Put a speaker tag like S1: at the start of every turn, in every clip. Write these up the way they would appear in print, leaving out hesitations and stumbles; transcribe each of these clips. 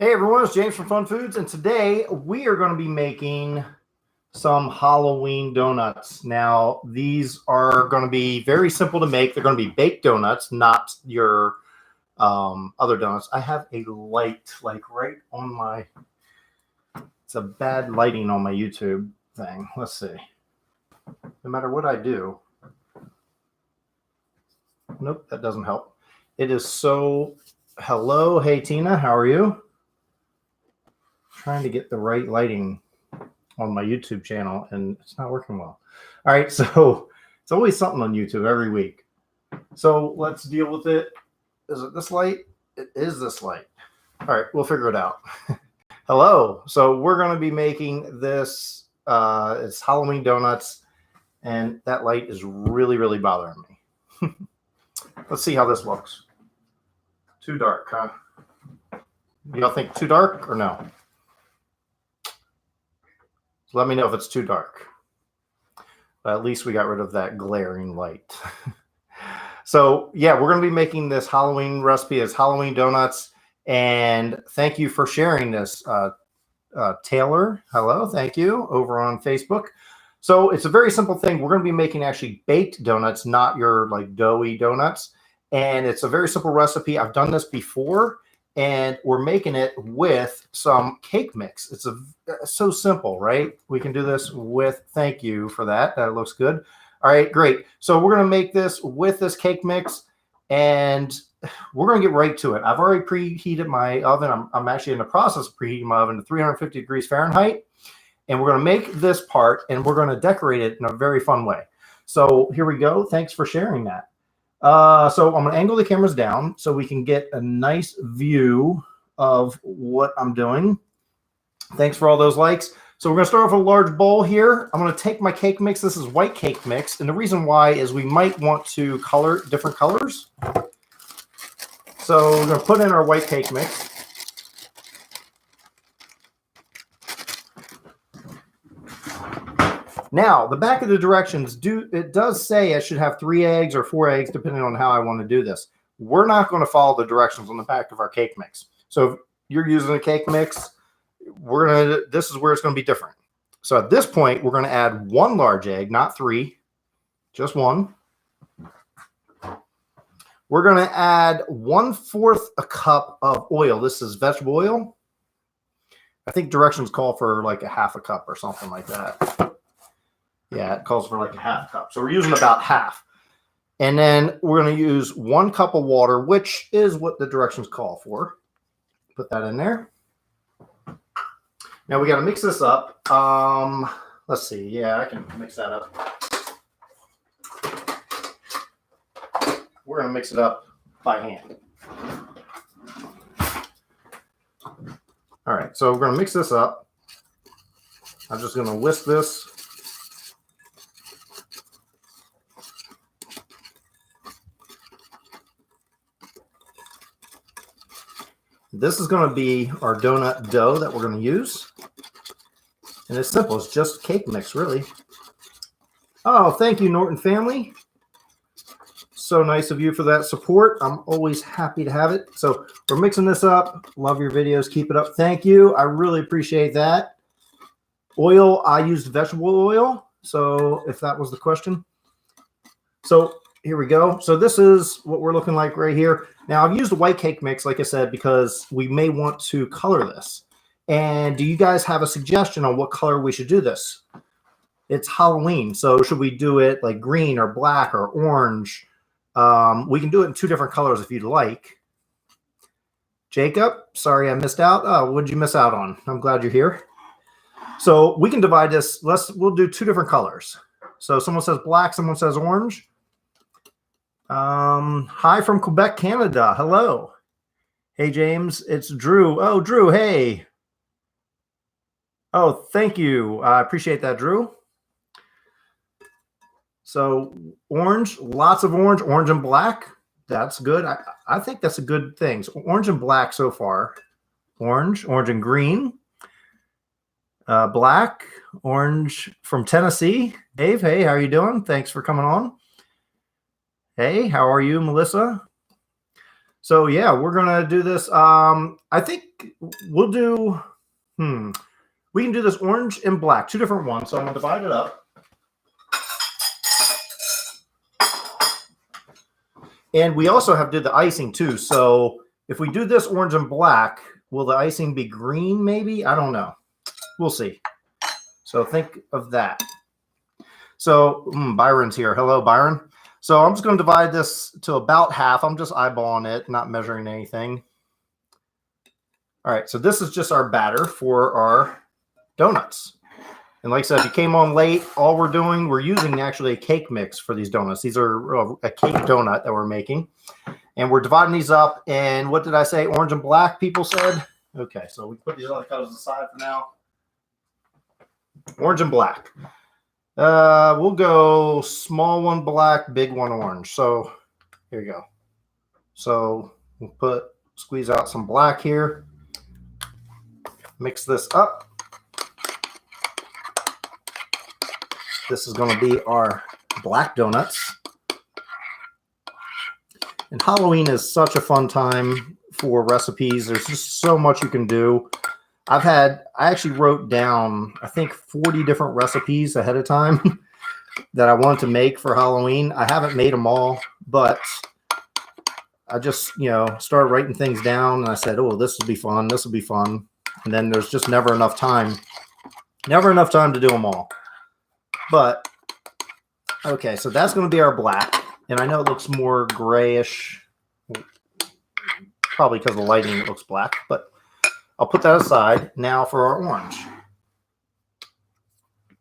S1: Hey everyone, it's James from FunFoods, and today we are going to be making some Halloween donuts. Now, these are going to be very simple to make. They're going to be baked donuts, not your other donuts. I have a light, like right on my, it's a bad lighting on my YouTube thing. Let's see. No matter what I do. Nope, that doesn't help. It is so, hello, hey Tina, how are you? Trying to get the right lighting on my YouTube channel and it's not working well. All right, so it's always something on YouTube every week. So let's deal with it. Is it this light? It is this light. All right, we'll figure it out. Hello. So we're going to be making this. It's Halloween donuts, and that light is really bothering me. Let's see how this looks. Too dark, huh? Y'all think too dark or no? So let me know if it's too dark. But at least we got rid of that glaring light. So yeah, we're going to be making this Halloween recipe as Halloween donuts. And thank you for sharing this, Taylor. Hello, thank you, over on Facebook. So it's a very simple thing. We're going to be making actually baked donuts, not your like doughy donuts. And it's a very simple recipe. I've done this before. And we're making it with some cake mix. It's so simple, right? We can do this with, thank you for that. That looks good. All right, great. So we're going to make this with this cake mix, and we're going to get right to it. I've already preheated my oven. I'm actually in the process of preheating my oven to 350 degrees Fahrenheit. And we're going to make this part, and we're going to decorate it in a very fun way. So here we go. Thanks for sharing that. So I'm going to angle the cameras down so we can get a nice view of what I'm doing. Thanks for all those likes. So we're going to start off with a large bowl here. I'm going to take my cake mix. This is white cake mix. And the reason why is we might want to color different colors. So we're going to put in our white cake mix. Now, the back of the directions, it does say I should have 3 eggs or 4 eggs, depending on how I want to do this. We're not going to follow the directions on the back of our cake mix. So if you're using a cake mix, this is where it's going to be different. So at this point, we're going to add 1 large egg, not 3, just 1. We're going to add 1/4 a cup of oil. This is vegetable oil. I think directions call for like a 1/2 cup or something like that. Yeah, it calls for like a 1/2 cup. So we're using about half. And then we're going to use 1 cup of water, which is what the directions call for. Put that in there. Now we got to mix this up. Let's see. Yeah, I can mix that up. We're going to mix it up by hand. All right, so we're going to mix this up. I'm just going to whisk this. This is going to be our donut dough that we're going to use. And it's simple. It's just cake mix, really. Oh, thank you, Norton family. So nice of you for that support. I'm always happy to have it. So we're mixing this up. Love your videos. Keep it up. Thank you. I really appreciate that. Oil, I used vegetable oil. So if that was the question. So here we go. So this is what we're looking like right here. Now, I've used the white cake mix, like I said, because we may want to color this. And do you guys have a suggestion on what color we should do this? It's Halloween, so should we do it like green or black or orange? We can do it in 2 different colors if you'd like. Jacob, sorry I missed out. Oh, what did you miss out on? I'm glad you're here. So we can divide this. We'll do 2 different colors. So someone says black, someone says orange. Hi from Quebec, Canada. Hello. Hey, James. It's Drew. Oh, Drew. Hey. Oh, thank you. I appreciate that, Drew. So orange, lots of orange and black. That's good. I think that's a good thing. So orange and black so far. Orange and green. Black, orange from Tennessee. Dave, hey, how are you doing? Thanks for coming on. Hey, how are you, Melissa? So yeah, we're gonna do this. I think we'll do. We can do this orange and black, two different ones. So I'm gonna divide it up. And we also have to do the icing too. So if we do this orange and black, will the icing be green? Maybe, I don't know. We'll see. So think of that. So Byron's here. Hello, Byron. So I'm just going to divide this to about half. I'm just eyeballing it, not measuring anything. All right, so this is just our batter for our donuts. And like I said, if you came on late, all we're using actually a cake mix for these donuts. These are a cake donut that we're making. And we're dividing these up. And what did I say? Orange and black, people said? Okay, so we put these other colors aside for now. Orange and black. We'll go small one black, big one orange. So here you go. So we'll squeeze out some black here. Mix this up. This is going to be our black donuts. And Halloween is such a fun time for recipes. There's just so much you can do. I actually wrote down, I think 40 different recipes ahead of time that I wanted to make for Halloween. I haven't made them all, but I just, started writing things down and I said, oh, this will be fun. This will be fun. And then there's just never enough time. Never enough time to do them all. But, okay, so that's going to be our black. And I know it looks more grayish, probably because of the lighting it looks black, but I'll put that aside. Now for our orange.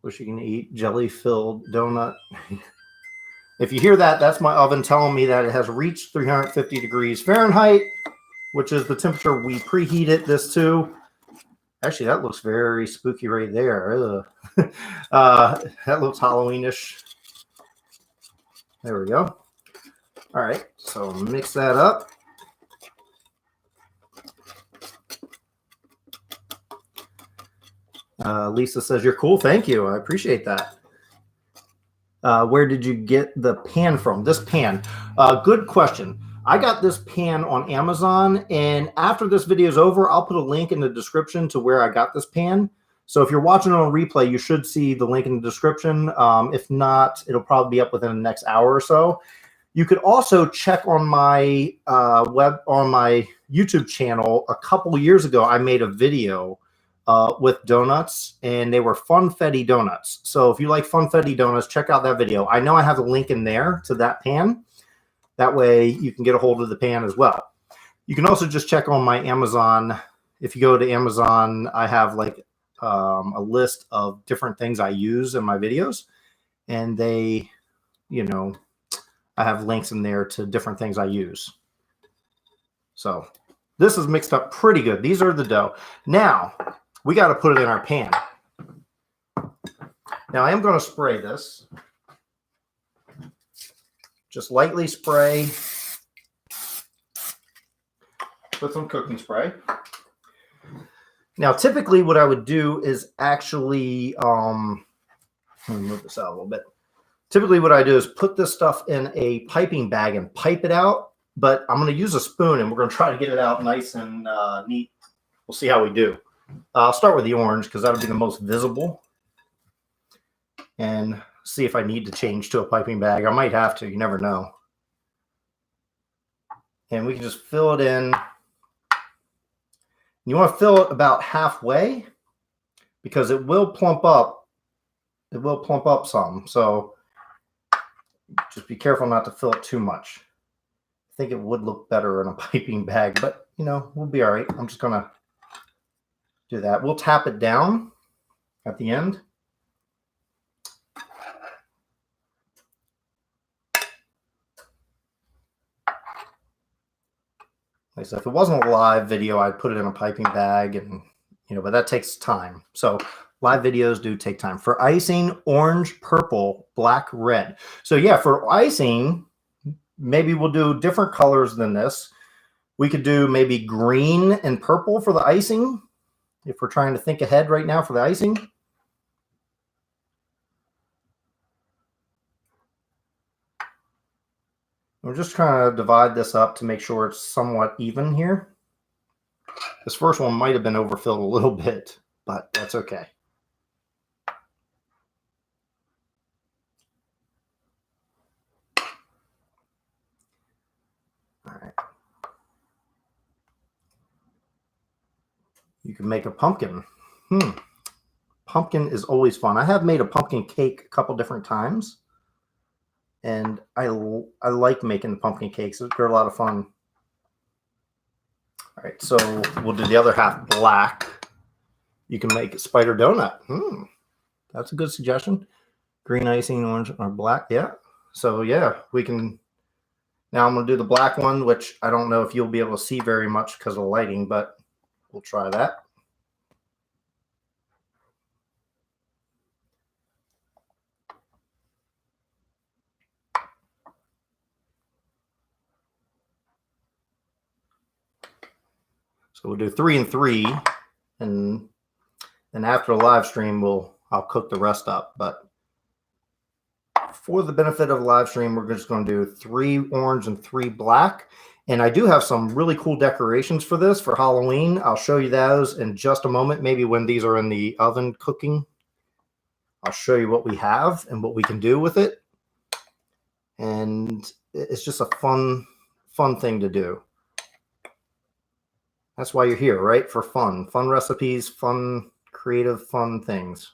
S1: Wish you can eat jelly-filled donut. If you hear that, that's my oven telling me that it has reached 350 degrees Fahrenheit, which is the temperature we preheated this to. Actually, that looks very spooky right there. That looks Halloweenish. There we go. All right, so mix that up. Lisa says, you're cool. Thank you. I appreciate that. Where did you get the pan from? This pan. Good question. I got this pan on Amazon, and after this video is over, I'll put a link in the description to where I got this pan. So if you're watching it on replay, you should see the link in the description. If not, it'll probably be up within the next hour or so. You could also check on my my YouTube channel. A couple years ago, I made a video with donuts, and they were funfetti donuts. So if you like funfetti donuts, check out that video. I know I have a link in there to that pan. That way you can get a hold of the pan as well. You can also just check on my Amazon. If you go to Amazon, I have like a list of different things I use in my videos, and they, I have links in there to different things I use. So this is mixed up pretty good. These are the dough. Now we got to put it in our pan. Now I am going to spray this. Just lightly spray with some cooking spray. Now, typically what I would do is actually, let me move this out a little bit. Typically what I do is put this stuff in a piping bag and pipe it out, but I'm going to use a spoon and we're going to try to get it out nice and neat. We'll see how we do. I'll start with the orange because that'll be the most visible. And see if I need to change to a piping bag. I might have to. You never know. And we can just fill it in. You want to fill it about halfway because it will plump up. It will plump up some. So just be careful not to fill it too much. I think it would look better in a piping bag, but we'll be all right. I'm just going to do that. We'll tap it down at the end. Like I said, if it wasn't a live video, I'd put it in a piping bag, and but that takes time. So live videos do take time. For icing, orange, purple, black, red. So yeah, for icing, maybe we'll do different colors than this. We could do maybe green and purple for the icing, if we're trying to think ahead right now for the icing. I'm just trying to divide this up to make sure it's somewhat even here. This first one might have been overfilled a little bit, but that's okay. All right. You can make a pumpkin. Pumpkin is always fun. I have made a pumpkin cake a couple different times, and I like making the pumpkin cakes. They're a lot of fun. All right, so we'll do the other half black. You can make a spider donut. That's a good suggestion. Green icing, orange, or black. Yeah. So yeah, we can. Now I'm going to do the black one, which I don't know if you'll be able to see very much because of the lighting, but we'll try that. So we'll do 3 and 3, and after the live stream, I'll cook the rest up. But for the benefit of the live stream, we're just going to do 3 orange and 3 black. And I do have some really cool decorations for this for Halloween. I'll show you those in just a moment. Maybe when these are in the oven cooking, I'll show you what we have and what we can do with it. And it's just a fun thing to do. That's why you're here, right? For fun recipes, fun, creative, fun things.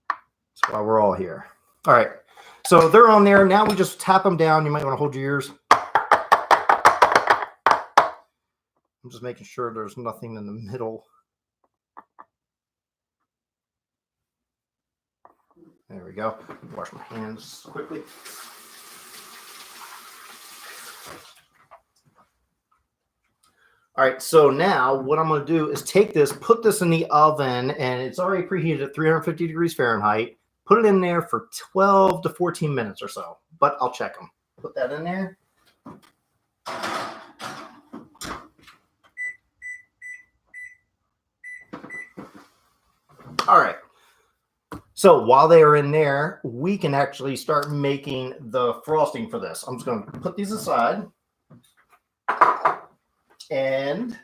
S1: That's why we're all here. All right. So they're on there. Now we just tap them down. You might want to hold your ears. I'm just making sure there's nothing in the middle. There we go. Wash my hands quickly. All right, so now what I'm going to do is take this, put this in the oven, and it's already preheated at 350 degrees Fahrenheit. Put it in there for 12 to 14 minutes or so, but I'll check them. Put that in there. All right. So while they are in there, we can actually start making the frosting for this. I'm just going to put these aside. And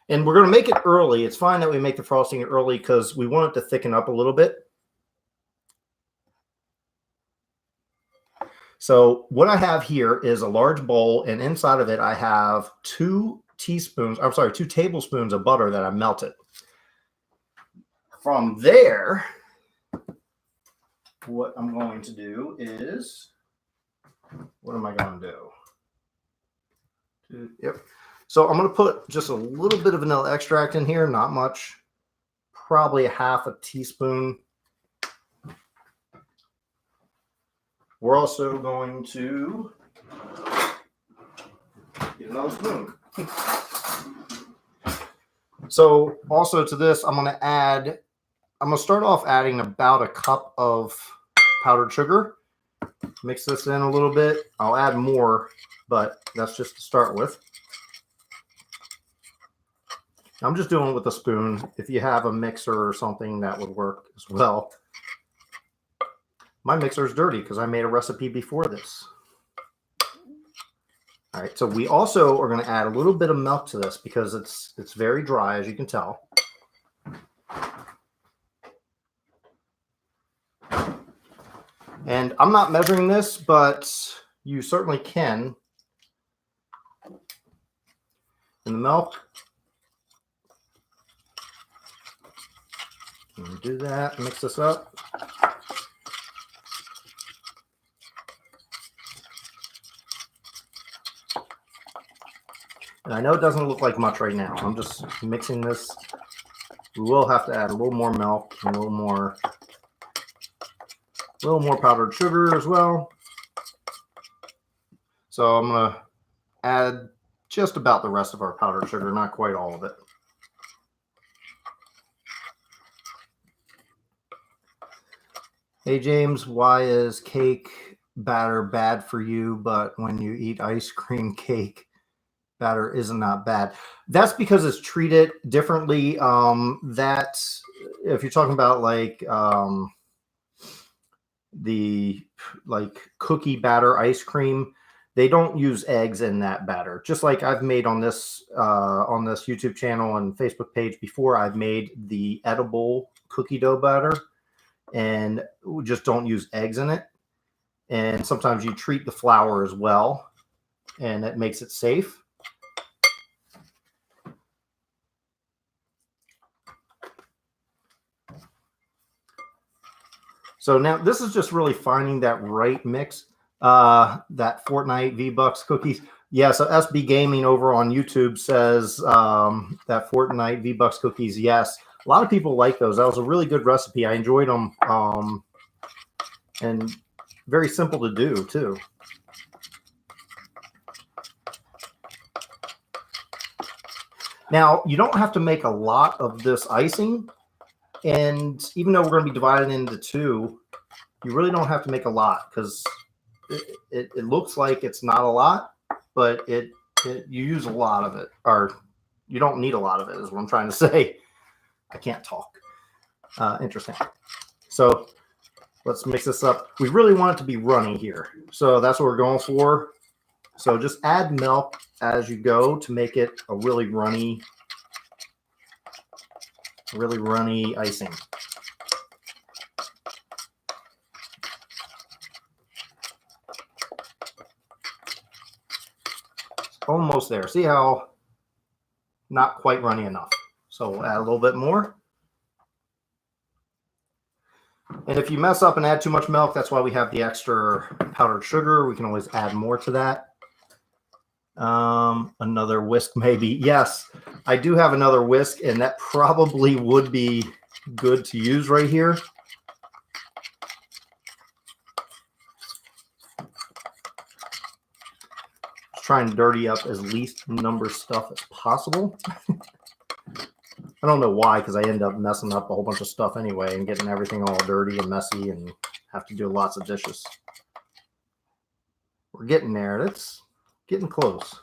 S1: we're going to make it early. It's fine that we make the frosting early because we want it to thicken up a little bit. So what I have here is a large bowl, and inside of it I have 2 tablespoons of butter that I melted. From there, what I'm going to do is, what am I going to do? Yep. So I'm going to put just a little bit of vanilla extract in here, not much, probably a half a teaspoon. We're also going to get another spoon. So also to this, I'm going to start off adding about a cup of powdered sugar. Mix this in a little bit. I'll add more, but that's just to start with. I'm just doing it with a spoon. If you have a mixer or something, that would work as well. My mixer is dirty because I made a recipe before this. All right, so we also are going to add a little bit of milk to this because it's very dry, as you can tell. And I'm not measuring this, but you certainly can. In the milk. And do that, mix this up. And I know it doesn't look like much right now. I'm just mixing this. We will have to add a little more milk and a little more powdered sugar as well. So I'm going to add just about the rest of our powdered sugar, not quite all of it. Hey, James, why is cake batter bad for you, but when you eat ice cream cake, batter isn't that bad? That's because it's treated differently. That if you're talking about like the cookie batter ice cream, they don't use eggs in that batter. Just like I've made on this YouTube channel and Facebook page before, I've made the edible cookie dough batter, and we just don't use eggs in it. And sometimes you treat the flour as well, and it makes it safe. So now this is just really finding that right mix. That Fortnite V-Bucks cookies. Yeah, so SB Gaming over on YouTube says that Fortnite V-Bucks cookies, yes. A lot of people like those. That was a really good recipe. I enjoyed them. And very simple to do, too. Now, you don't have to make a lot of this icing. And even though we're going to be divided into two, you really don't have to make a lot, because it looks like it's not a lot, but you use a lot of it, or you don't need a lot of it, is what I'm trying to say. I can't talk. Interesting. So let's mix this up. We really want it to be runny here, so that's what we're going for. So just add milk as you go to make it a really runny icing. Almost there. See how not quite runny enough. So we'll add a little bit more. And if you mess up and add too much milk, that's why we have the extra powdered sugar. We can always add more to that. Another whisk maybe. Yes, I do have another whisk, and that probably would be good to use right here. Try and dirty up as least number stuff as possible. I don't know why, because I end up messing up a whole bunch of stuff anyway and getting everything all dirty and messy and have to do lots of dishes. We're getting there. It's getting close.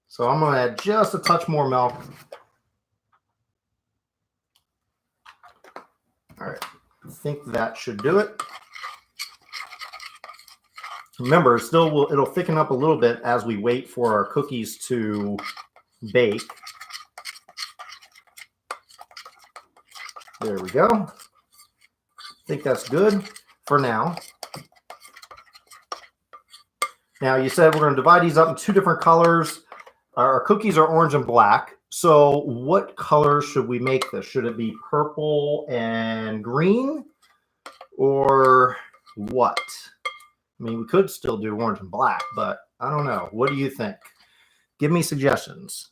S1: So I'm going to add just a touch more milk. All right. I think that should do it. Remember, it'll thicken up a little bit as we wait for our cookies to bake. There we go. I think that's good for now. Now, you said we're going to divide these up in two different colors. Our cookies are orange and black. So what color should we make this? Should it be purple and green, or what? I mean, we could still do orange and black, but I don't know. What do you think? Give me suggestions.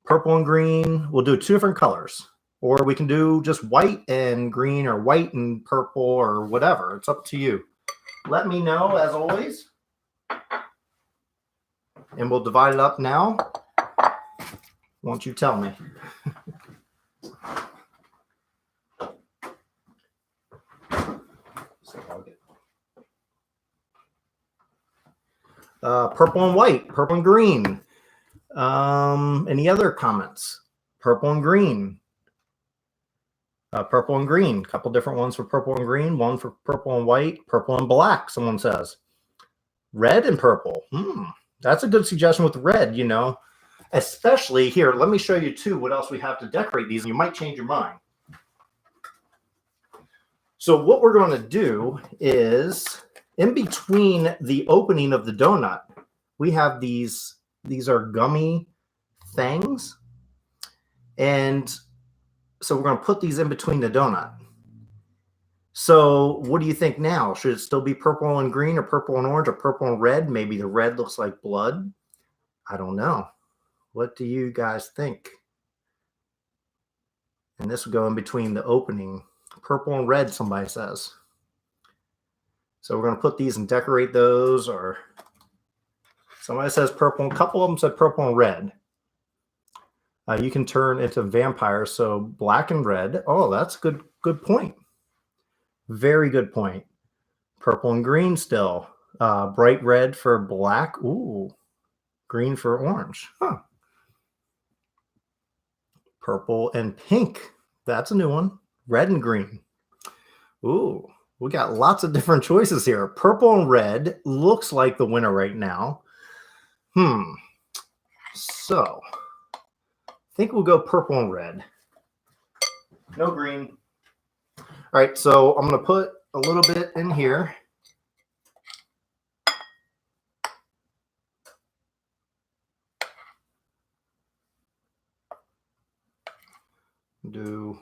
S1: Purple and green. We'll do two different colors. Or we can do just white and green, or white and purple, or whatever. It's up to you. Let me know, as always. And we'll divide it up now. Won't you tell me? Purple and white, purple and green. Any other comments? Purple and green. Purple and green. A couple different ones for purple and green. One for purple and white. Purple and black, someone says. Red and purple. That's a good suggestion with red, you know. Especially here, let me show you too what else we have to decorate these. You might change your mind. So what we're going to do is, in between the opening of the donut, we have these are gummy things. And so we're going to put these in between the donut. So what do you think now? Should it still be purple and green, or purple and orange, or purple and red? Maybe the red looks like blood. I don't know. What do you guys think? And this will go in between the opening. Purple and red, somebody says. So we're going to put these and decorate those. Or somebody says purple. A couple of them said purple and red. You can turn into vampires, so black and red. Oh, that's a good point. Very good point. Purple and green still. Bright red for black. Ooh, green for orange. Huh. Purple and pink. That's a new one. Red and green. Ooh, We got lots of different choices here. Purple and red looks like the winner right now. So I think we'll go purple and red. No green. All right, so I'm going to put a little bit in here. Do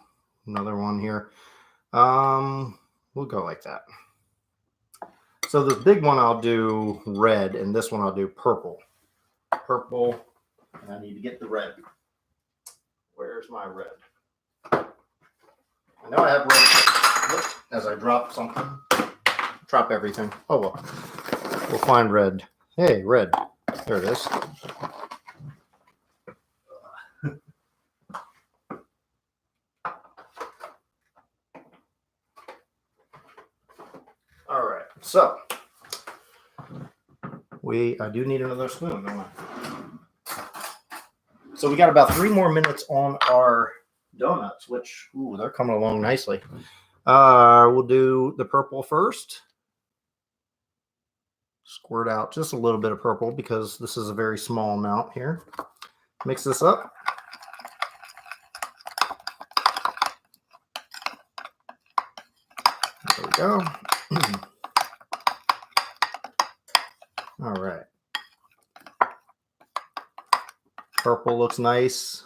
S1: another one here. We'll go like that. So this big one I'll do red, and this one I'll do purple. Purple, and I need to get the red. Where's my red? I know I have red. Look, as I drop something, drop everything. Oh well, we'll find red. Hey, red. There it is. All right, so I do need another spoon, don't I? So we got about 3 more minutes on our donuts, which they're coming along nicely. We'll do the purple first. Squirt out just a little bit of purple because this is a very small amount here. Mix this up. There we go. All right. Purple looks nice.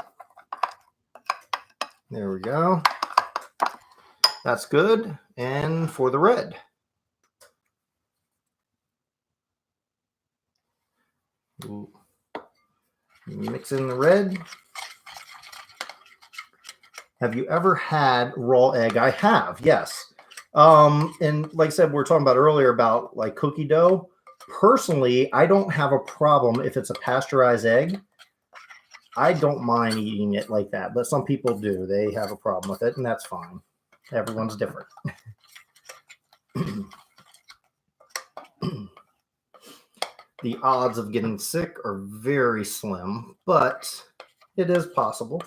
S1: There we go. That's good. And for the red. Ooh. Mix in the red. Have you ever had raw egg? I have, yes. And like I said, we were talking about earlier about like cookie dough. Personally, I don't have a problem if it's a pasteurized egg. I don't mind eating it like that, but some people do. They have a problem with it, and that's fine. Everyone's different. The odds of getting sick are very slim, but it is possible.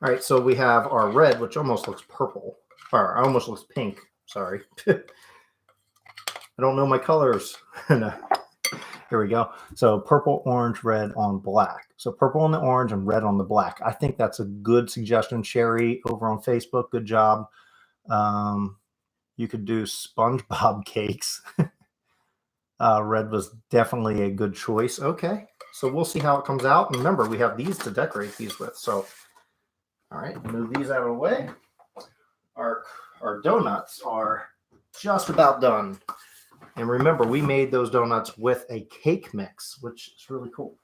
S1: All right, so we have our red, which almost looks purple, or almost looks pink. Sorry. I don't know my colors. No. Here we go. So purple, orange, red on black. So purple on the orange and red on the black. I think that's a good suggestion. Sherry over on Facebook, good job. You could do SpongeBob cakes. Red was definitely a good choice. Okay, so we'll see how it comes out. And remember, we have these to decorate these with. So, all right, move these out of the way. Our donuts are just about done. And remember, we made those donuts with a cake mix, which is really cool.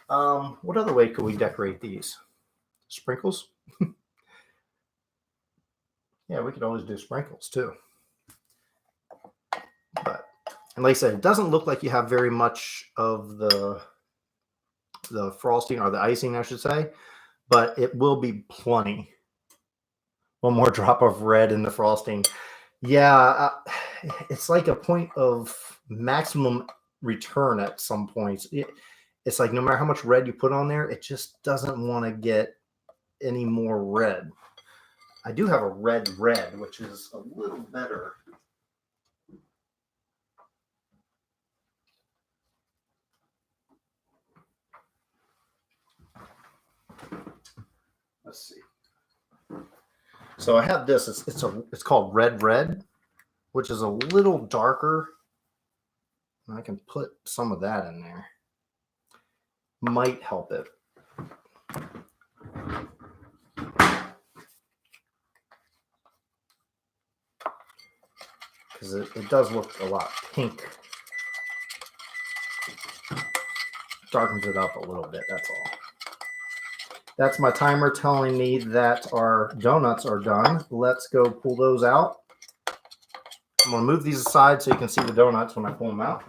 S1: What other way could we decorate these? Sprinkles? Yeah, we could always do sprinkles too. But, and like I said, it doesn't look like you have very much of the frosting or the icing, I should say, but it will be plenty. One more drop of red in the frosting. Yeah, it's like a point of maximum return at some points. It's like no matter how much red you put on there, it just doesn't want to get any more red. I do have a red, which is a little better. Let's see. So I have this. It's called red, which is a little darker. And I can put some of that in there. Might help it. Because it does look a lot pink. Darkens it up a little bit, that's all. That's my timer telling me that our donuts are done. Let's go pull those out. I'm going to move these aside so you can see the donuts when I pull them out.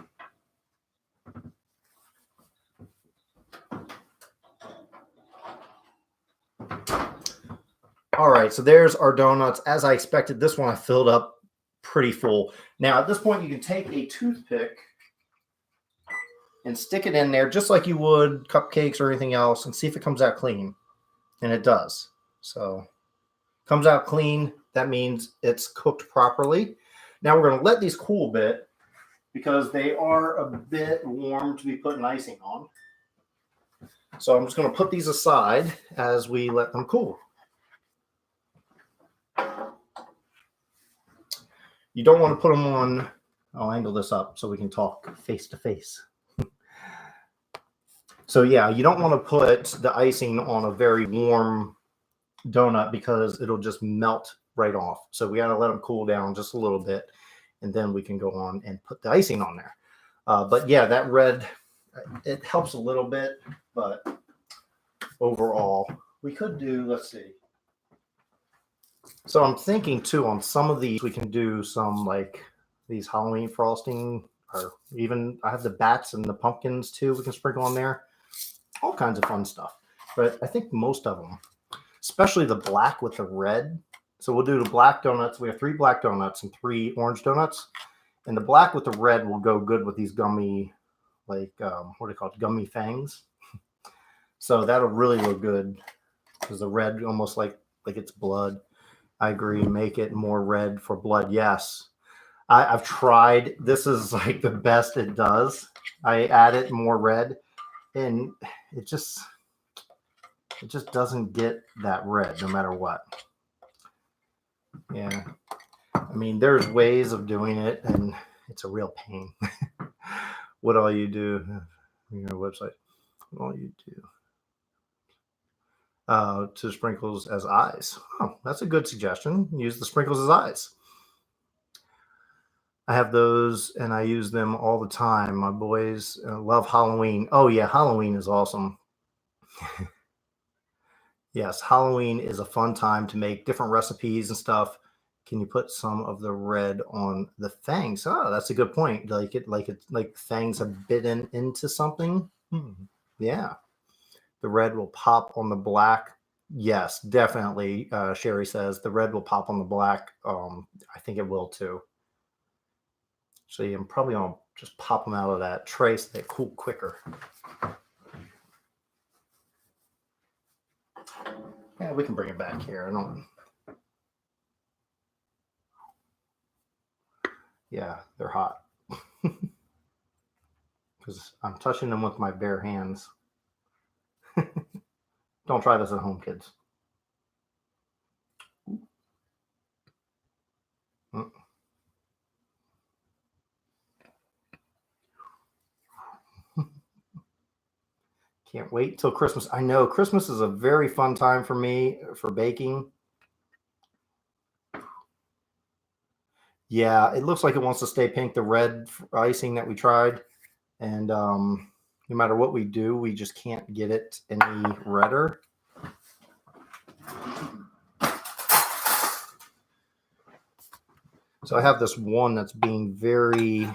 S1: All right, so there's our donuts. As I expected, this one I filled up pretty full. Now, at this point, you can take a toothpick and stick it in there just like you would cupcakes or anything else, and see if it comes out clean. And it does. So comes out clean. That means it's cooked properly. Now we're going to let these cool a bit because they are a bit warm to be putting icing on. So I'm just going to put these aside as we let them cool. You don't want to put them on, I'll angle this up so we can talk face to face. So yeah, you don't want to put the icing on a very warm donut because it'll just melt right off. So we got to let them cool down just a little bit, and then we can go on and put the icing on there. But yeah, that red, it helps a little bit, but overall, we could do, let's see. So I'm thinking too, on some of these, we can do some like these Halloween frosting, or even I have the bats and the pumpkins too. We can sprinkle on there, all kinds of fun stuff. But I think most of them, especially the black with the red. So we'll do the black donuts. We have 3 black donuts and 3 orange donuts. And the black with the red will go good with these gummy, like, what are they called? Gummy fangs. So that'll really look good because the red almost like it's blood. I agree. Make it more red for blood. Yes. I've tried. This is like the best it does. I add it more red, and it just doesn't get that red no matter what. Yeah. I mean, there's ways of doing it, and it's a real pain. What all you do on your website? What all you do? To sprinkles as eyes. Oh, that's a good suggestion. Use the sprinkles as eyes. I have those and I use them all the time. My boys love Halloween. Oh yeah, Halloween is awesome. Yes, Halloween is a fun time to make different recipes and stuff. Can you put some of the red on the fangs? Oh, that's a good point. Like fangs have bitten into something. Yeah. The red will pop on the black. Yes, definitely. Sherry says the red will pop on the black. I think it will too. So I'm probably going to just pop them out of that tray so they cool quicker. Yeah, we can bring it back here. Yeah, they're hot. Because I'm touching them with my bare hands. Don't try this at home, kids. Can't wait till Christmas. I know Christmas is a very fun time for me for baking. Yeah, it looks like it wants to stay pink, the red icing that we tried. And no matter what we do, we just can't get it any redder. So I have this one that's being very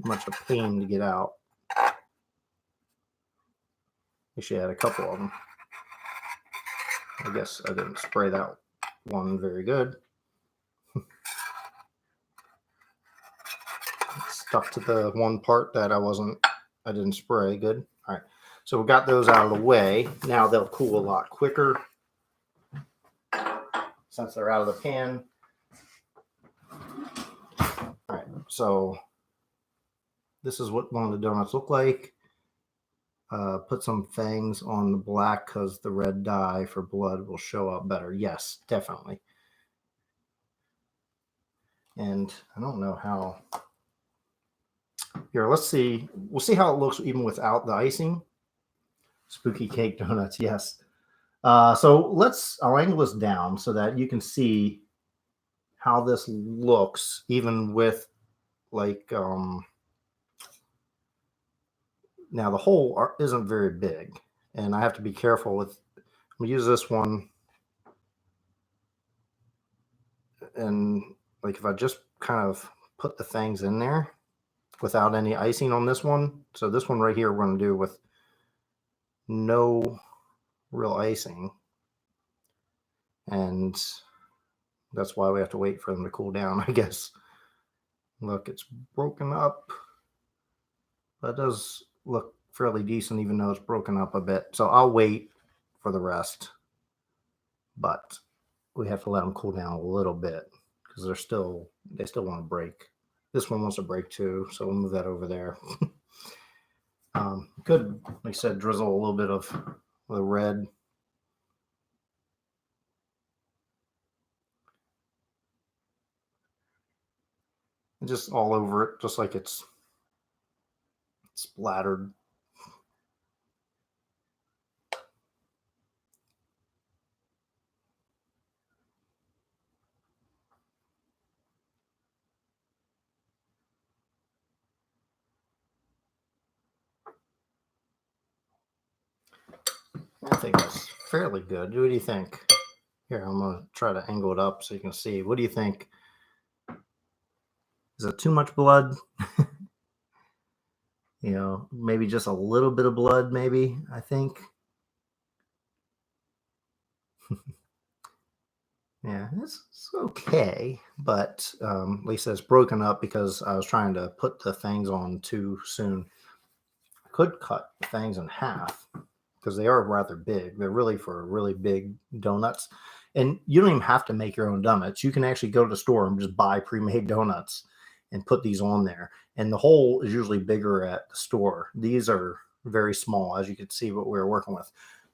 S1: much a pain to get out. Actually, I had a couple of them. I guess I didn't spray that one very good. Stuck to the one part that I didn't spray good. All right, so we got those out of the way. Now they'll cool a lot quicker since they're out of the pan. All right, so this is what one of the donuts look like. Put some fangs on the black because the red dye for blood will show up better. Yes, definitely. And I don't know how. Here, let's see. We'll see how it looks even without the icing. Spooky cake donuts, yes. So I'll angle this down so that you can see how this looks even with like, now the hole isn't very big and I have to be careful with, I'm gonna use this one. And like if I just kind of put the fangs in there without any icing on this one. So this one right here, we're going to do with no real icing. And that's why we have to wait for them to cool down, I guess. Look, it's broken up. That does look fairly decent, even though it's broken up a bit. So I'll wait for the rest, but we have to let them cool down a little bit because they still want to break. This one wants to break too, so we'll move that over there. Could, like I said, drizzle a little bit of the red. Just all over it, just like it's splattered. I think that's fairly good. What do you think? Here, I'm going to try to angle it up so you can see. What do you think? Is it too much blood? You know, maybe just a little bit of blood, maybe, I think. Yeah, it's okay, but Lisa, it's broken up because I was trying to put the fangs on too soon. I could cut the fangs in half because they are rather big. They're really for really big donuts. And you don't even have to make your own donuts. You can actually go to the store and just buy pre-made donuts and put these on there. And the hole is usually bigger at the store. These are very small, as you can see what we were working with.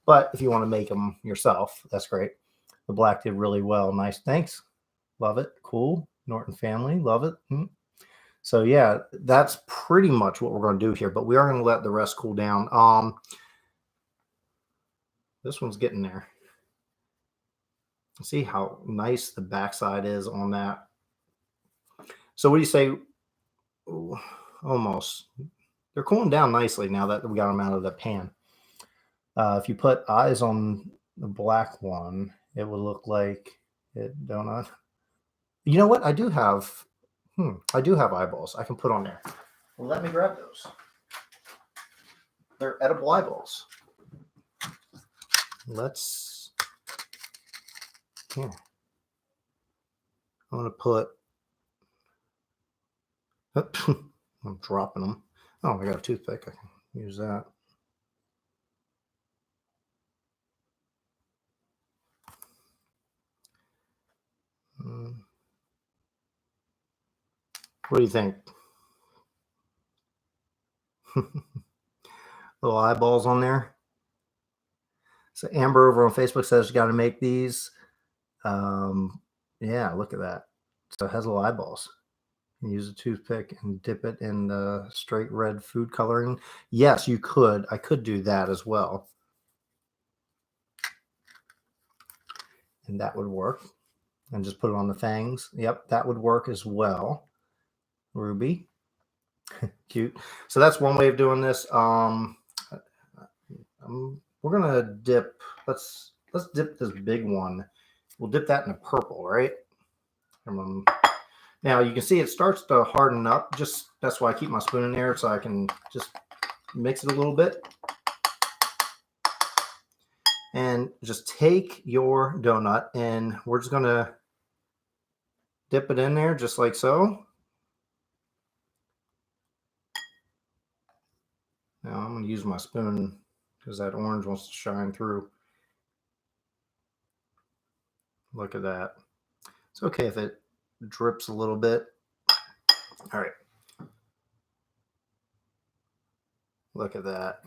S1: But if you want to make them yourself, that's great. The black did really well. Nice. Thanks. Love it. Cool. Norton family. Love it. So yeah, that's pretty much what we're going to do here, but we are going to let the rest cool down. This one's getting there. See how nice the backside is on that. So what do you say? Ooh, almost. They're cooling down nicely now that we got them out of the pan. If you put eyes on the black one, it would look like it donut. You know what? I do have eyeballs I can put on there. Well, let me grab those. They're edible eyeballs. Let's, here. I'm going to put, I'm dropping them. Oh, I got a toothpick. I can use that. What do you think? Little eyeballs on there. So Amber over on Facebook says you got to make these. Yeah, look at that. So it has little eyeballs. You use a toothpick and dip it in the straight red food coloring. Yes, you could. I could do that as well. And that would work. And just put it on the fangs. Yep, that would work as well. Ruby. Cute. So that's one way of doing this. We're gonna dip. Let's dip this big one. We'll dip that in the purple, right? Now you can see it starts to harden up. Just that's why I keep my spoon in there so I can just mix it a little bit. And just take your donut and we're just gonna dip it in there just like so. Now I'm gonna use my spoon because that orange wants to shine through. Look at that. It's okay if it drips a little bit. All right. Look at that.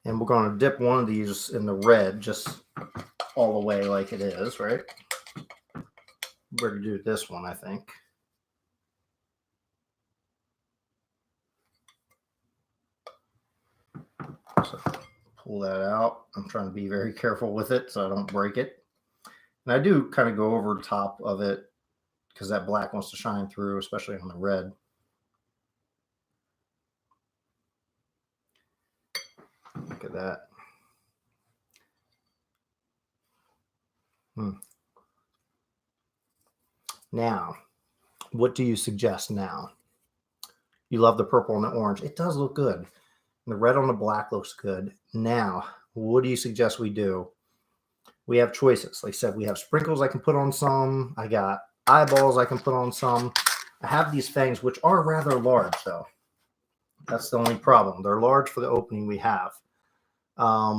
S1: And we're going to dip one of these in the red just all the way like it is, right? We're going to do this one, I think. So pull that out. I'm trying to be very careful with it so I don't break it. And I do kind of go over the top of it because that black wants to shine through, especially on the red. Look at that. Now, what do you suggest now? You love the purple and the orange. It does look good. And the red on the black looks good. Now, what do you suggest we do? We have choices. Like I said, we have sprinkles I can put on some. I got eyeballs I can put on some. I have these fangs, which are rather large, though. That's the only problem. They're large for the opening we have. I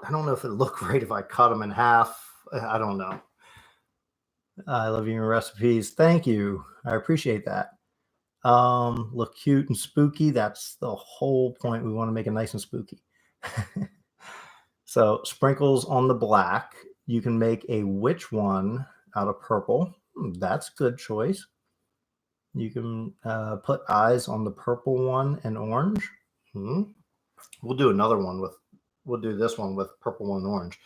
S1: don't know if it'd look great if I cut them in half. I don't know. I love your recipes. Thank you. I appreciate that. Look cute and spooky. That's the whole point. We want to make it nice and spooky. So sprinkles on the black. You can make a witch one out of purple. That's a good choice. You can put eyes on the purple one and orange. We'll do another one with, we'll do this one with purple one and orange,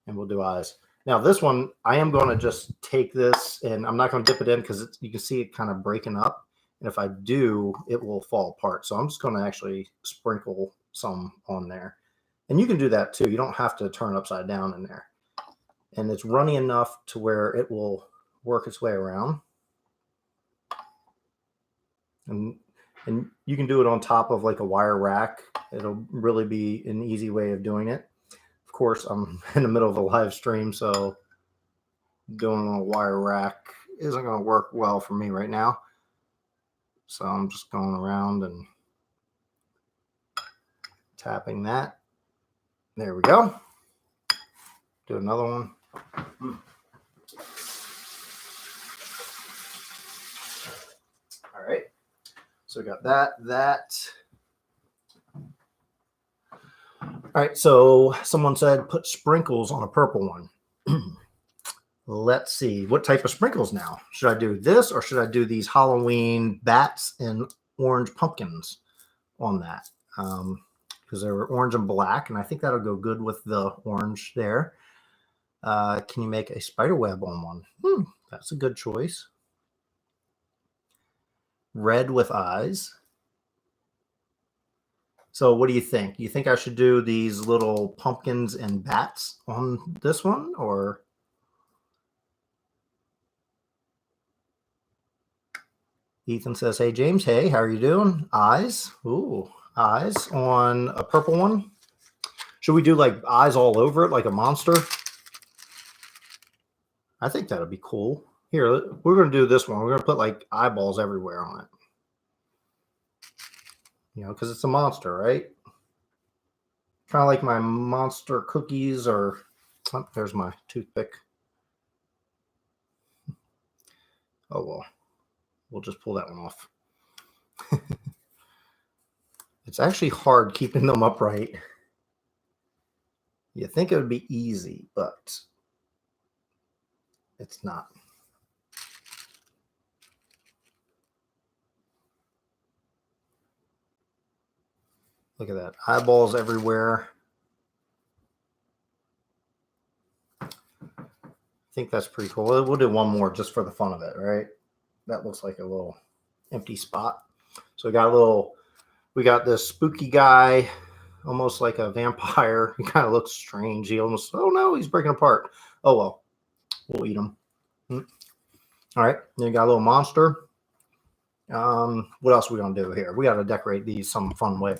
S1: and we'll do eyes. Now this one, I am going to just take this, and I'm not going to dip it in because you can see it kind of breaking up. And if I do, it will fall apart. So I'm just going to actually sprinkle some on there. And you can do that too. You don't have to turn it upside down in there. And it's runny enough to where it will work its way around. And you can do it on top of like a wire rack. It'll really be an easy way of doing it. Of course, I'm in the middle of a live stream, so doing on a wire rack isn't going to work well for me right now. So I'm just going around and tapping that. There we go. Do another one. All right. So we got that. All right. So someone said put sprinkles on a purple one. Let's see. What type of sprinkles now? Should I do this or should I do these Halloween bats and orange pumpkins on that? Because they were orange and black, and I think that'll go good with the orange there. Can you make a spider web on one? That's a good choice. Red with eyes. So what do you think? You think I should do these little pumpkins and bats on this one, or? Ethan says, hey, James, hey, how are you doing? Eyes. Ooh, eyes on a purple one. Should we do like eyes all over it like a monster? I think that would be cool. Here, we're going to do this one. We're going to put like eyeballs everywhere on it. You know, because it's a monster, right? Kind of like my monster cookies or... Oh, there's my toothpick. Oh, well. We'll just pull that one off. It's actually hard keeping them upright. You think it would be easy, but it's not. Look at that. Eyeballs everywhere. I think that's pretty cool. We'll do one more just for the fun of it, right? That looks like a little empty spot. So we got this spooky guy, almost like a vampire. He kind of looks strange. He almost, oh no, he's breaking apart. Oh well, we'll eat him. All right, then you got a little monster. What else are we gonna do here? We got to decorate these some fun way.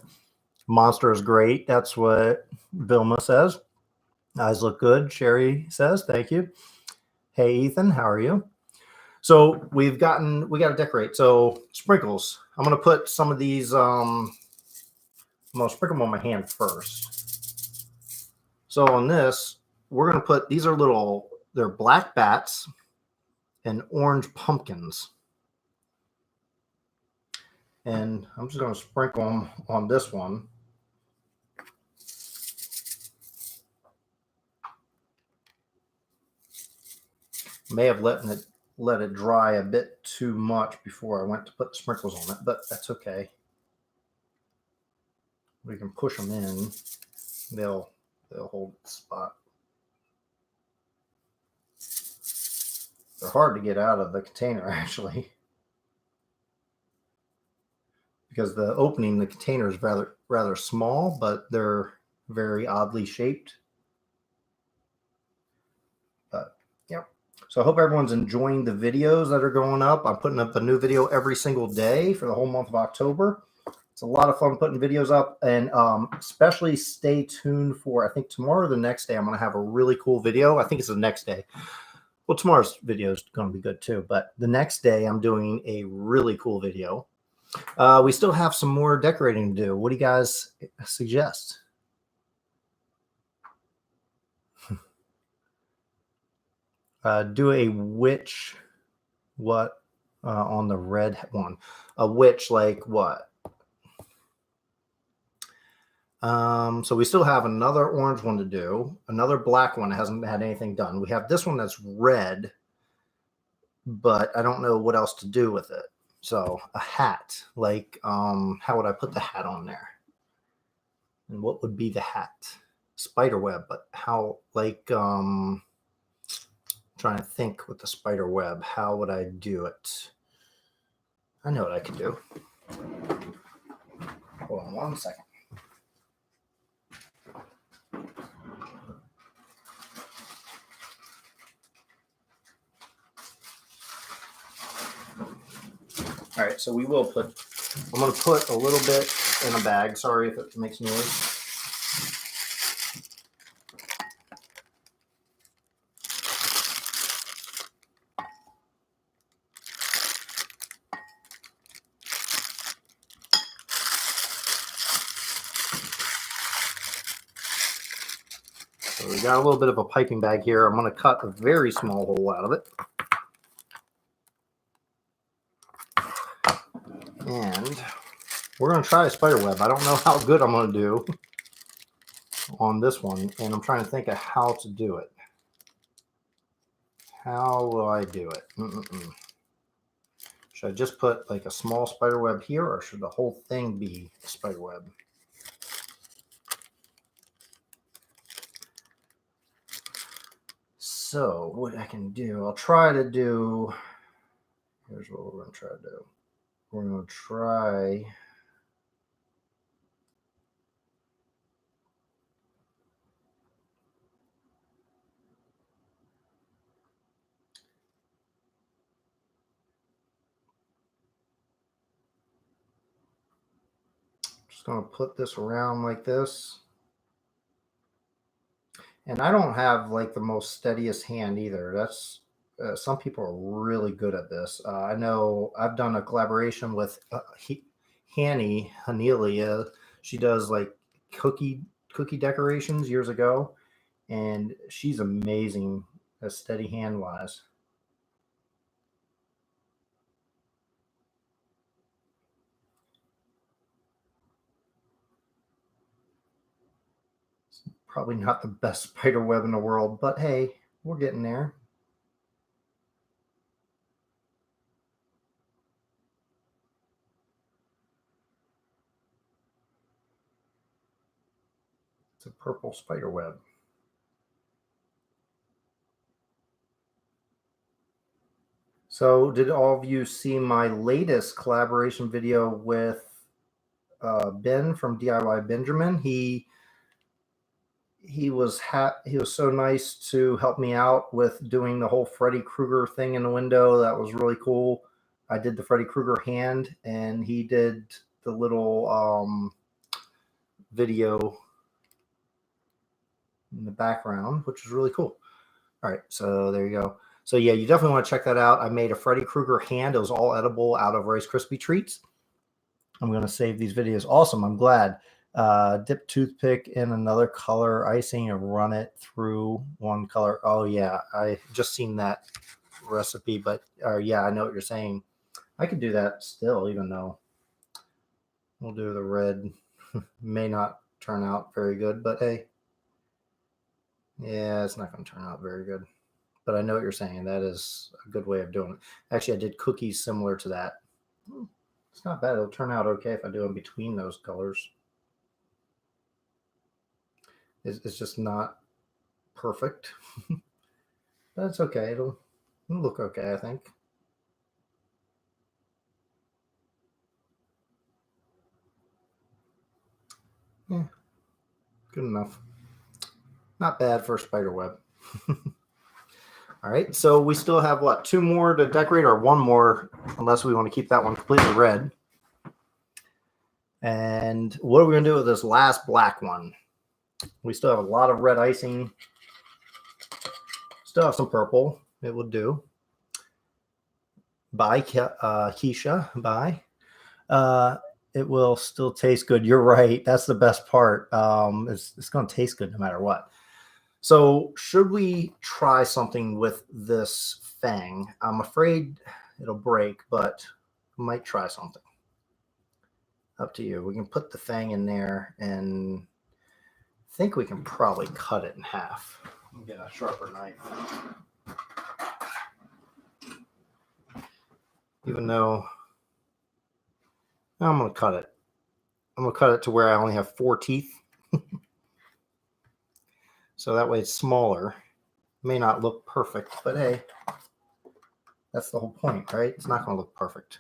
S1: Monster is great. That's what Vilma says. Eyes look good. Sherry says, thank you. Hey Ethan, how are you? So we got to decorate. So sprinkles. I'm going to put some of these, I'm going to sprinkle them on my hand first. So on this, we're going to put, these are little, they're black bats and orange pumpkins. And I'm just going to sprinkle them on this one. May have let it dry a bit too much before I went to put the sprinkles on it, but that's okay. We can push them in. They'll hold the spot. They're hard to get out of the container, actually, because the opening, the container is rather small, but they're very oddly shaped. But yeah. So I hope everyone's enjoying the videos that are going up. I'm putting up a new video every single day for the whole month of October. It's a lot of fun putting videos up, and especially stay tuned for, I think tomorrow or the next day, I'm going to have a really cool video. I think it's the next day. Well, tomorrow's video is going to be good too, but the next day I'm doing a really cool video. We still have some more decorating to do. What do you guys suggest? Do a witch, what, on the red one? A witch like what? So we still have another orange one to do, another black one that hasn't had anything done. We have this one that's red, but I don't know what else to do with it. So a hat, like, how would I put the hat on there? And what would be the hat? Spiderweb, but how, like, trying to think with the spiderweb, how would I do it? I know what I could do. Hold on 1 second. All right, so we will put, I'm going to put a little bit in a bag. Sorry if it makes noise. So we got a little bit of a piping bag here. I'm going to cut a very small hole out of it. And we're going to try a spider web. I don't know how good I'm going to do on this one, and I'm trying to think of how to do it. How will I do it? Should I just put like a small spider web here, or should the whole thing be a spider web? So what I can do, I'll try to do, here's what we're going to try to do. We're going to try just going to put this around like this. And I don't have like the most steadiest hand either. That's some people are really good at this. I know I've done a collaboration with Hanny Hanelia. She does like cookie decorations years ago, and she's amazing at steady hand wise. It's probably not the best spider web in the world, but hey, we're getting there. It's a purple spider web. So did all of you see my latest collaboration video with Ben from DIY Benjamin? He was so nice to help me out with doing the whole Freddy Krueger thing in the window. That was really cool. I did the Freddy Krueger hand, and he did the little video in the background, which is really cool. All right, so there you go. So yeah, you definitely want to check that out. I made a Freddy Krueger hand. It was all edible out of Rice Krispie treats. I'm going to save these videos. Awesome. I'm glad. Dip toothpick in another color icing and run it through one color. Oh yeah, I just seen that recipe, but yeah, I know what you're saying. I could do that still, even though we'll do the red. May not turn out very good, but hey, yeah, it's not going to turn out very good. But I know what you're saying. That is a good way of doing it. Actually, I did cookies similar to that. It's not bad. It'll turn out okay if I do in between those colors. It's just not perfect. But it's okay. It'll look okay, I think. Yeah, good enough. Not bad for a spider web. All right, so we still have what, 2 more to decorate, or 1 more, unless we want to keep that one completely red. And what are we going to do with this last black one? We still have a lot of red icing. Still have some purple. It will do. Bye, Keisha. Bye. It will still taste good. You're right. That's the best part. It's going to taste good no matter what. So should we try something with this fang? I'm afraid it'll break, but we might try something. Up to you. We can put the fang in there, and I think we can probably cut it in half. Get a sharper knife. Even though I'm going to cut it. I'm going to cut it to where I only have 4 teeth. So that way it's smaller. May not look perfect, but hey, that's the whole point, right? It's not going to look perfect.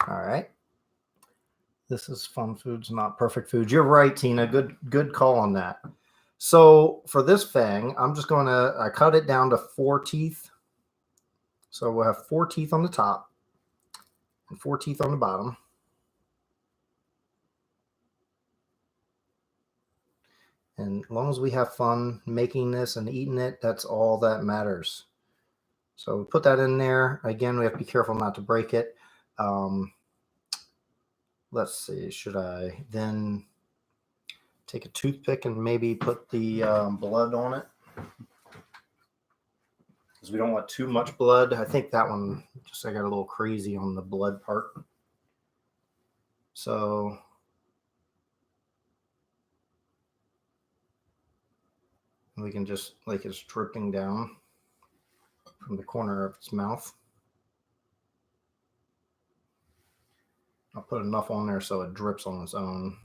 S1: All right. This is FunFoods, not Perfect Foods. You're right, Tina. Good call on that. So for this fang, I'm just going to I cut it down to 4 teeth. So we'll have 4 teeth on the top and 4 teeth on the bottom. And as long as we have fun making this and eating it, that's all that matters. So put that in there. Again, we have to be careful not to break it. Let's see. Should I then take a toothpick and maybe put the blood on it? Because we don't want too much blood. I think that one, I got a little crazy on the blood part. So we can just, like, it's dripping down from the corner of its mouth. I'll put enough on there so it drips on its own.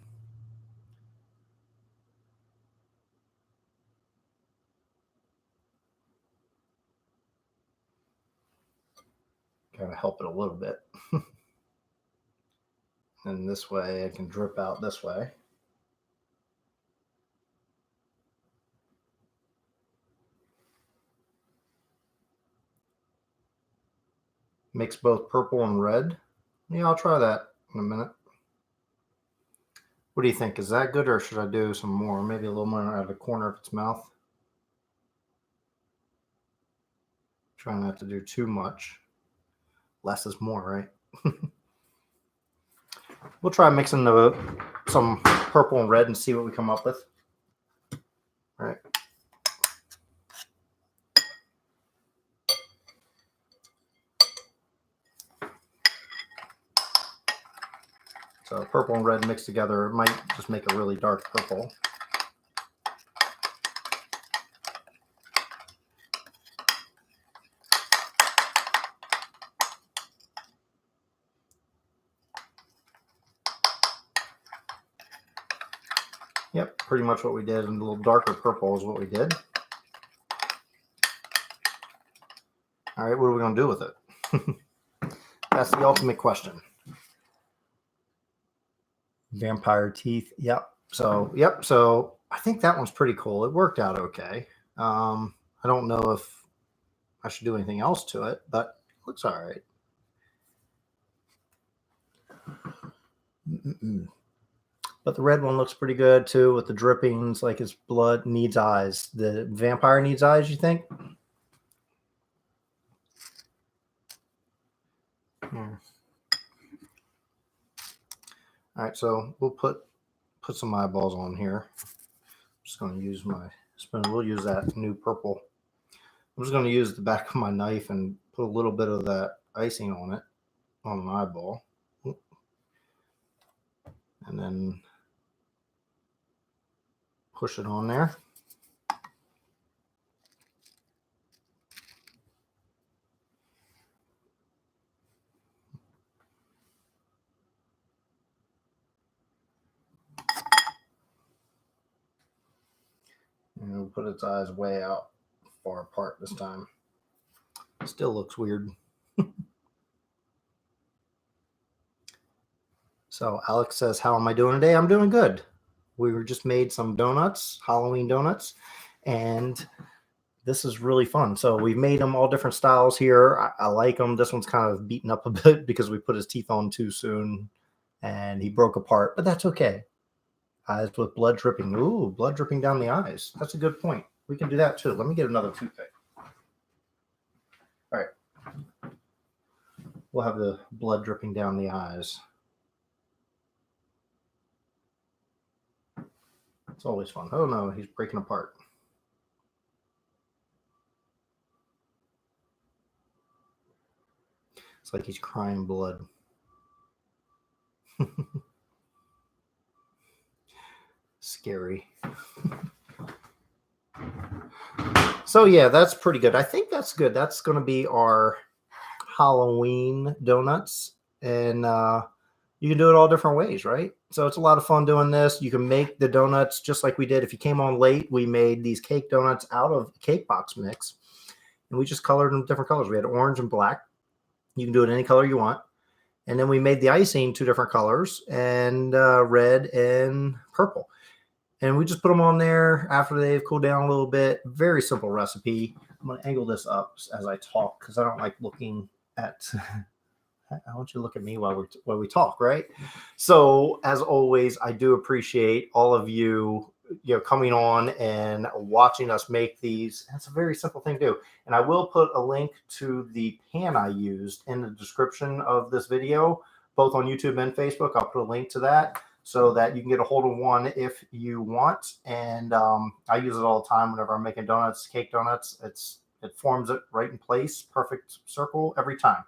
S1: Gotta help it a little bit. And this way it can drip out this way. Mix both purple and red. Yeah, I'll try that in a minute. What do you think? Is that good, or should I do some more? Maybe a little more out of the corner of its mouth. Try not to do too much. Less is more, right? We'll try mixing some purple and red and see what we come up with. All right. So purple and red mixed together, it might just make a really dark purple. Yep, pretty much what we did, and a little darker purple is what we did. All right, what are we going to do with it? That's the ultimate question. Vampire teeth. Yep. So I think that one's pretty cool. It worked out okay. I don't know if I should do anything else to it, but it looks all right. But the red one looks pretty good too, with the drippings, like his blood needs eyes. The vampire needs eyes, you think? Yeah. All right, so we'll put some eyeballs on here. I'm just going to use my spoon. We'll use that new purple. I'm just going to use the back of my knife and put a little bit of that icing on it, on an eyeball. And then push it on there. And we'll put its eyes way out far apart this time. Still looks weird. So Alex says, how am I doing today? I'm doing good. We were just made some donuts, Halloween donuts, and this is really fun. So we've made them all different styles here. I like them. This one's kind of beaten up a bit because we put his teeth on too soon and he broke apart, but that's okay. Eyes with blood dripping. Ooh, blood dripping down the eyes. That's a good point. We can do that too. Let me get another toothpick. All right. We'll have the blood dripping down the eyes. It's always fun. Oh no, he's breaking apart. It's like he's crying blood. Scary. So yeah, that's pretty good. I think that's good. That's going to be our Halloween donuts. And you can do it all different ways, right? So it's a lot of fun doing this. You can make the donuts just like we did. If you came on late, we made these cake donuts out of cake box mix. And we just colored them different colors. We had orange and black. You can do it any color you want. And then we made the icing 2 different colors, and red and purple. And we just put them on there after they've cooled down a little bit. Very simple recipe. I'm going to angle this up as I talk because I don't like looking at... I want you to look at me while we talk, right? So as always, I do appreciate all of you, coming on and watching us make these. That's a very simple thing to do. And I will put a link to the pan I used in the description of this video, both on YouTube and Facebook. I'll put a link to that so that you can get a hold of one if you want. And I use it all the time whenever I'm making donuts, cake donuts. It forms it right in place, perfect circle every time.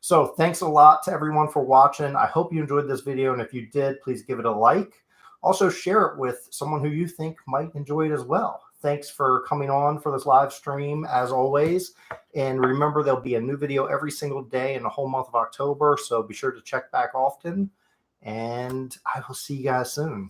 S1: So thanks a lot to everyone for watching. I hope you enjoyed this video. And if you did, please give it a like. Also share it with someone who you think might enjoy it as well. Thanks for coming on for this live stream as always. And remember, there'll be a new video every single day in the whole month of October. So be sure to check back often. And I will see you guys soon.